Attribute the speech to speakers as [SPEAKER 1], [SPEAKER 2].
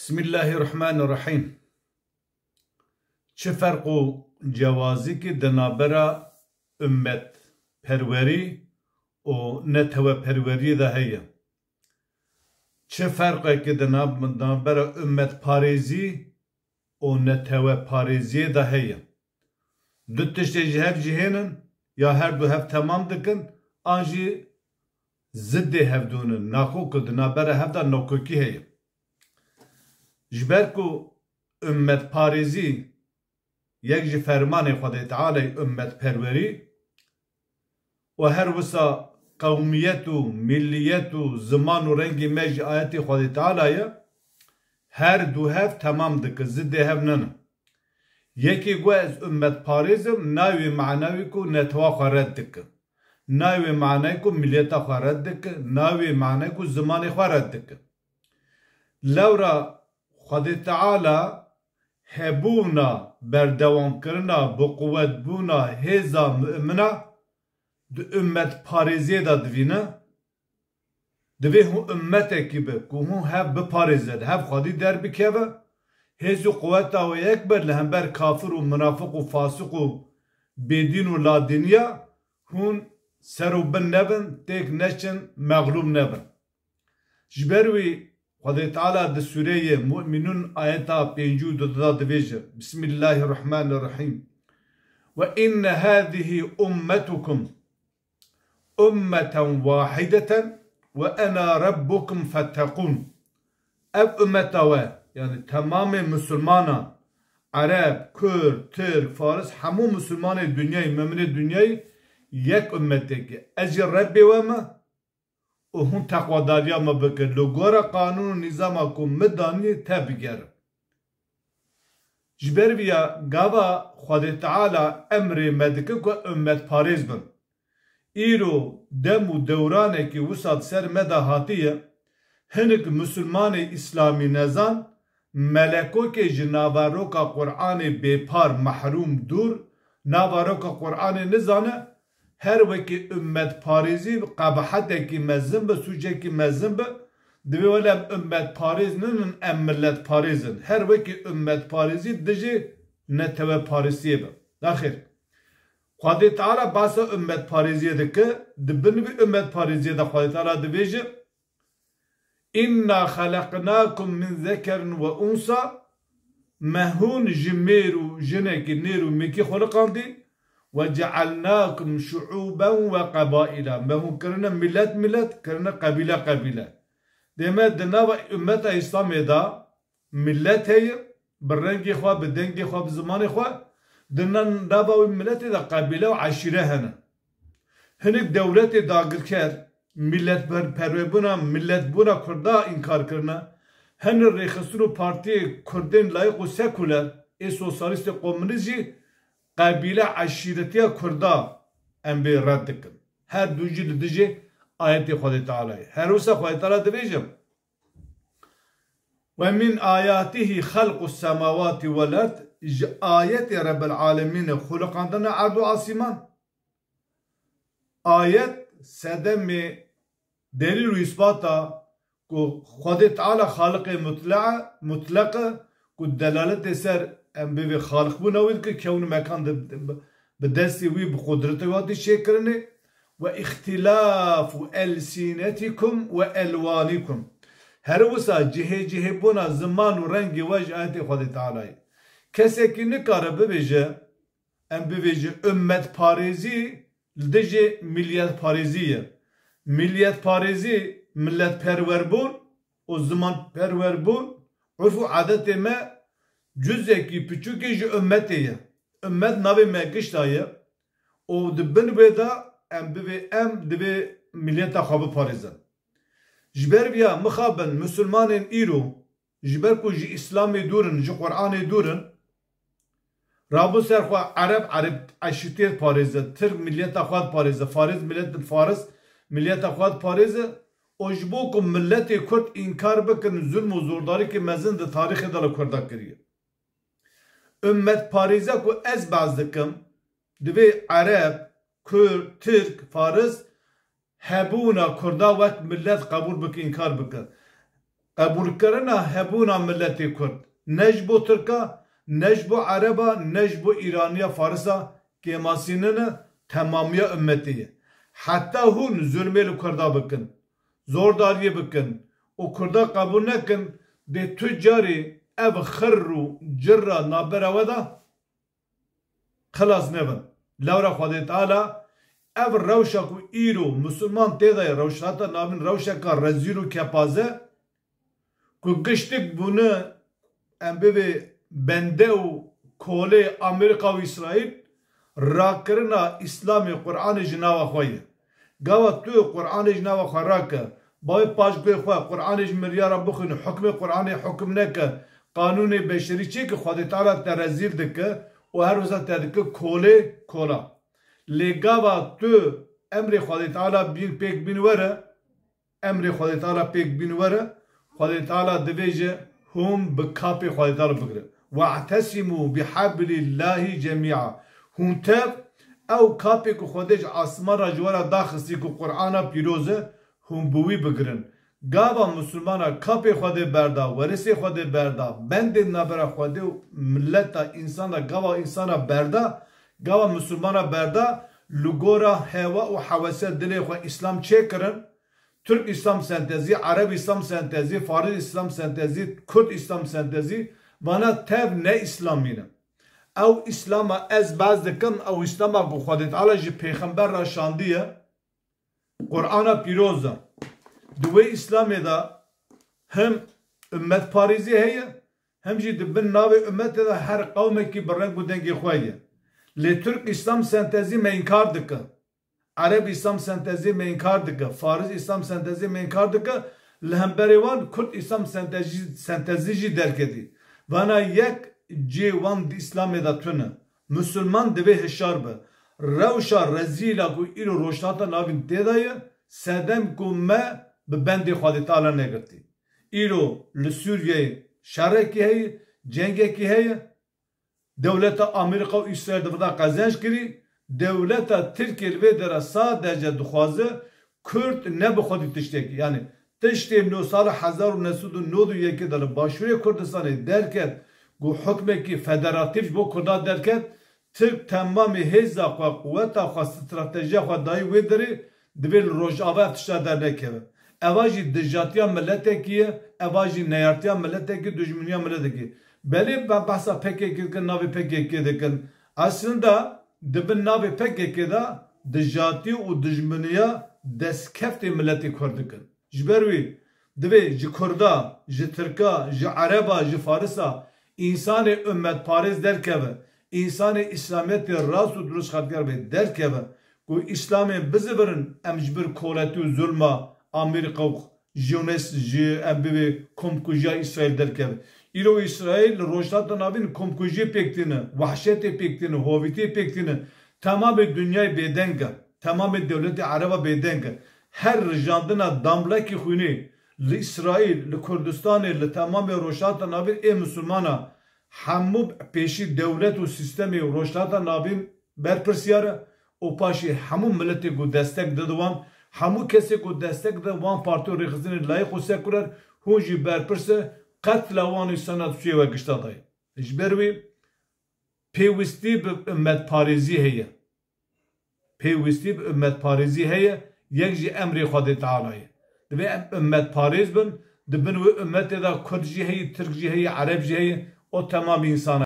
[SPEAKER 1] Bismillahirrahmanirrahim. Çi ferq û cewazî ki di navbera ümmet perwerî û netewperweriyê de heye? Çi ferqekî di navbera ümmet parêzî û netewperêziyê de heye? Du tiştê ji hev jî hênin ya her du hev temam dikin an jî ziddê hevdûnin naxo ku di navbera hev de nokokî heye. Ji ber ku ümmet parêzî yek ji fermanê Xwedê Teala'yê ümmetperwerî û her wisa qewmiyet û milliyet û ziman û rengê me ji ayetê Xwedê Teala'ye her du hev temam dike, ziddê hev nene. Yekê got ez ümmet parêzim navê manawî ku netwa xwe red dike. Navê manayê ku milliyeta xwe red dike, navê manayê ku zimanê xwe red dike. Lewra Xwedê Teala hebûna berdewamkirina biquwetbûna hêza mü'mina di ümmet parêziyê de divîne. Divê hûn ümmetekî be ku hûn hev biparêzin, hev xwedî derbikeve, hêz û quweta wê yek be li hember kafir û minafik û fasik û bêdîn û ladîniya hûn ser û bin nebin, têk neçin, meğlûb nebin. Ji ber wî Xwedê Teala di Sûreyê Mu'minûn ayeta pêncî û duda dibêje Bismillahirrahmanirrahim ve inne hâzihi ummetukum ummeten vâhideten ve ena rabbukum fettekûn. Ev ümmeta we yani tamamê Müslümana Arab, Kürt, Türk, Faris hemû Müslümanê dünyayê, meminê dünyayê yek ümmetekî. Ez jî Rebbê we me û hûn teqvedariya me bikin. Li gora qanûn û nîzama ku min danî te bigerin. Ji ber vî ya gava Xwedê Teala emrê me dike ku ümmet parêz bin. Îro dem û dewranekî wisa ser me de hatiye hinek Müslümanê İslamî nezan melekokê ji navaroka Qur'anê bêpar mehrûm dûr navaroka Qur'anê nizane her wekî ümmet parêzî qebahetekî mezin bi sucekî mezin bi divê welem ümmet parêz ninin em millet parêzin. Her wekî ümmet parêzî dijî netewperêziyê be. Daxir Xwedê Teala basa ümmet parêziyê dike di bin vî ümmet parêziyê de Xwedê Teala dibêje İnna xeleqnâkum min zekerin ve unsa mehûn ji mêr û jinekî nêr û mîkî xwelikandî ve cealnâkum şuûben ve qebâila. Mehûn kirine millet millet, kirine qebîle qebîle. Deme di nava ümmeta İslamê da millet heye, bi rengê xwe, bi dengê xwe, bi zimanê xwe. Di nava wî milletê de qebîle û eşîre hene. Hinek dewletê dagirker millet perwebûna, milletbûna Kurda inkar kirine. Hinek rêxistin û partiyê Kurdên layık û sekuler, ê sosyalîstê komünîst jî qebîle eşîretiya Kurda em bê red dikin. Her du jî li dijî ayetê Xwedê Teala'yê. Her wisa Xwedê Teala dibêje ve min ayatihi xelqu semawati vel ard ji ayetê Rabbil alemînê xulqandina erd û asîman. Ayet sedemê delîl û îsbata ku Xwedê Teala xaliqê mutlaq ku delaletê ser em bivê xaliqbûna wî dike kewn mekan bi destê wî bi qudretê wî hatî çêkirinê ve îxtilâfu elsînetikum ve elwanikum. Her wisa cihê cihêbûna ziman û rengê we ji ayetê Xwedê Teala'yê. Kesekî nikare bibêje em bibêje ümmet parêzî li dijî milliyet parêzî ye. Milliyet parêzî milletperwerbûn û zimanperwerbûn urf û adetê me cüzekî piçûkê ji ümmetê ye. Ümmet navê me gişta ye û di bin wê de em divê milliyeta xwe biparêzin. Ji ber vî ya mixabin Müslümanên îro ji ber ku ji İslamê dûrin, ji Qur'anê dûrin rabû ser xwe Arab eşîtiyê parêze, Tirk milliyeta xwe diparêze, Faris milliyeta xwe diparêze û ji bo ku milletê Kurd inkar bikin zulm û zordarîkê mezin di tarîxê de li Kurda kiriye. Ümmet parêze ku ez baz dikim divê Arab, Kürt, Türk, Faris hebûna Kurda wek millet qebûl bike, inkar bike. قبول کرنا هبونا ملت کرد نجبو ترکا نجبو عربا نجبو ایرانیا فارسا که ماسینن تمامیه امتیه حتی هون zulmê li Kurda bikin zordariye bikin o Kurda kabul nekin de tüccarî ev xir û cirra nabera we da xilas nebin lewra Xwedê Teala ev rewşa ku îro Müslüman têda ye rewşata navîn rewşeka rezîl û kepaze ku giştik bunu em bibê bende û kolê Amerîka û İsraîl rakirina İslamê Qur'anê ji nava xwe ye gava tu Qur'anê ji nava xwe rake bayê paşgûyê xwe Qur'anê ji miryara bixwînî hukmê Qur'anê hukm neke qanûnê beşerî çê ki Xwedê Teala te rezîl dike û her wisa te dike kolê kola lê gava tu emrê Xwedê Teala pêk bîn were emrê Xwedê Teala pêk bîn were Xwedê Teala dibêje hûn bi kapê Xwedê Teala bigire we'tesimû bihablillâhi cemî'a hûn tev ew kapê ku Xwedê ji asmana ji we re daxistî ku Qur'ana pîroz e hûn bi wî bigirin gava Müslümana kapê Xwedê berda weresê Xwedê berda bendên nabera Xwedê û milleta însana gava însana berda gava Müslümana berda li gora hewa û hewese dilê xwe İslam çê kirin Türk İslam sentezî Arab İslam sentezî Faris İslam sentezî Kurd İslam sentezî vana tev ne İslamî ne ew İslam'a ez baz dikim ew İslam'a ku Xwedê Teala ji pêxember re şandiye Qur'ana pîroz e di wê İslamê de hem ümmetparêzî heye hem jî di bin navê ümmetê de her qewmekî bi reng û dengê xwe ye lê Türk İslam sentezî me inkar dike Arab İslam sentezî me inkar dike Faris İslam sentezî me inkar dike li hemberê wan Kurd İslam sentezî jî derkedî vana yek cê wan di İslamê de tune Müslüman divê hişar be rewşa rezîla ku îro rojhilata navîn têda ye sedem ku me bi bendê Xwedê Teala negirtî îro li Sûriyeyê şerekî heye cengekî heye dewleta Amerîka û İsraîl di veda qezenç kirî dewleta Tirkiye li vê dere sadece dixwaze Kurd ne bi Xwedî tiştekî yani tiştê sala 1991 de li Başûrê Kurdistanê derket gu hukmekî federatîv bo Kurda derket Türk temamê hêza xwe quweta xwe stratejiya xwe dayî wê derê divê li Rojava tişta dernekeve eva jî dijatiya milletekî ye eva jî neyartiya milletekî dijminiya milletekî belê ben behsa PKK dikin navê PKK dikin aslında dibin navê PKK de dijatî û dijminiya destkeftê milletê Kurd dikin ji ber wî divê ji Kurda ji Tirka ji Araba ji Farisa İnsanê ümmetparêz derkeve İnsanê İslamiyetê rast û durust xetkar bê derkeve ku İslamê bizivirin em ji bir koletî û zulma Amerîka û Ziyonist ji em bibê komkujiya İsraîl derkeve îro İsraîl li rojhilata navîn komkujiyê pêk tîne wehşetê pêk tîne hovîtiyê pêk tîne temamê dunyayê bêdeng e temamê dewletê Araba bêdeng e her rijandina damlekî xwînê li İsraîl li Kurdistanê li temamê rojhilata navîn ê Müslümana hemû pêşî dewlet û sistemê rojhilata navîn berpirsiyar e û paşî hemû milletê ku destek dide wan hemû kesê ku destek dide wan partî û rêxistinê layık û sekuler hûn jî berpirs e qetla wan û senat çûye we gişta daye ji ber wî pêwîstî bi ümmetparêzî heye pêwîstî bi ümmetparêzî heye yek jî emrê Xwedê Teala ye divê em ümmetparêz bin dibin wê ümmetê de Kurd jî heye Tirk jî heye Arab jî heye o temamî însan